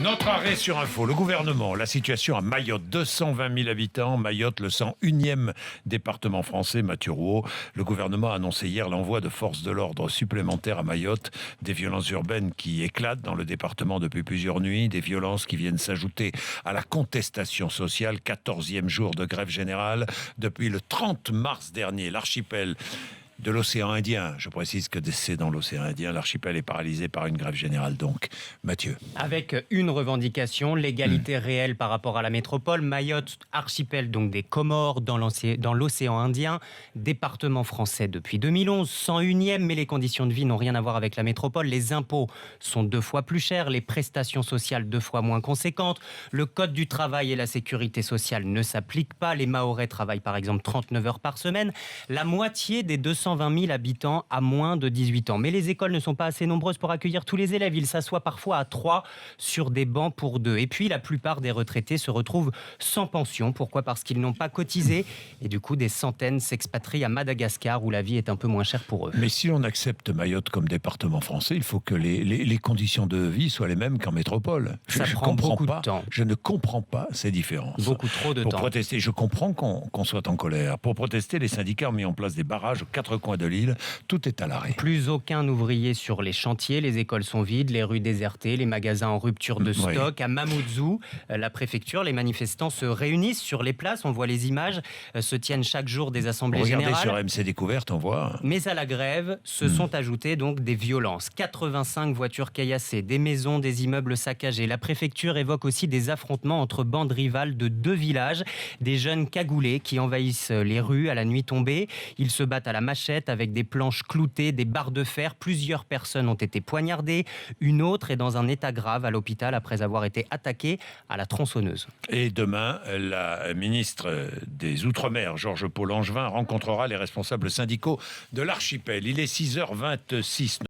Notre arrêt sur info, le gouvernement, la situation à Mayotte, 220 000 habitants, Mayotte, le 101e département français, Mathieu Rouault. Le gouvernement a annoncé hier l'envoi de forces de l'ordre supplémentaires à Mayotte, des violences urbaines qui éclatent dans le département depuis plusieurs nuits, des violences qui viennent s'ajouter à la contestation sociale, 14e jour de grève générale. Depuis le 30 mars dernier, l'archipel de l'océan Indien. Je précise que c'est dans l'océan Indien. L'archipel est paralysé par une grève générale. Donc, Mathieu. Avec une revendication, l'égalité réelle par rapport à la métropole. Mayotte, archipel donc des Comores dans l'océan Indien, département français depuis 2011, 101e, mais les conditions de vie n'ont rien à voir avec la métropole. Les impôts sont 2 fois plus chers, les prestations sociales 2 fois moins conséquentes. Le code du travail et la sécurité sociale ne s'appliquent pas. Les Mahorais travaillent par exemple 39 heures par semaine. La moitié des 220 000 habitants à moins de 18 ans. Mais les écoles ne sont pas assez nombreuses pour accueillir tous les élèves. Ils s'assoient parfois à 3 sur des bancs pour 2. Et puis, la plupart des retraités se retrouvent sans pension. Pourquoi ? Parce qu'ils n'ont pas cotisé. Et du coup, des centaines s'expatrient à Madagascar où la vie est un peu moins chère pour eux. Mais si on accepte Mayotte comme département français, il faut que les conditions de vie soient les mêmes qu'en métropole. Ça prend beaucoup de temps. Je ne comprends pas ces différences. Beaucoup trop de temps. Pour protester, je comprends qu'on soit en colère. Pour protester, les syndicats ont mis en place des barrages aux 4 coins de l'île. Tout est à l'arrêt. Plus aucun ouvrier sur les chantiers. Les écoles sont vides, les rues désertées, les magasins en rupture de stock. Oui. À Mamoudzou, la préfecture, les manifestants se réunissent sur les places. On voit les images. Se tiennent chaque jour des assemblées générales. Regardez sur MC Découverte, on voit. Mais à la grève, se sont ajoutées donc des violences. 85 voitures caillassées, des maisons, des immeubles saccagés. La préfecture évoque aussi des affrontements entre bandes rivales de 2 villages. Des jeunes cagoulés qui envahissent les rues à la nuit tombée. Ils se battent à la machette avec des planches cloutées, des barres de fer. Plusieurs personnes ont été poignardées. Une autre est dans un état grave à l'hôpital après avoir été attaquée à la tronçonneuse. Et demain, la ministre des Outre-mer, Georges Paul Langevin, rencontrera les responsables syndicaux de l'archipel. Il est 6h26.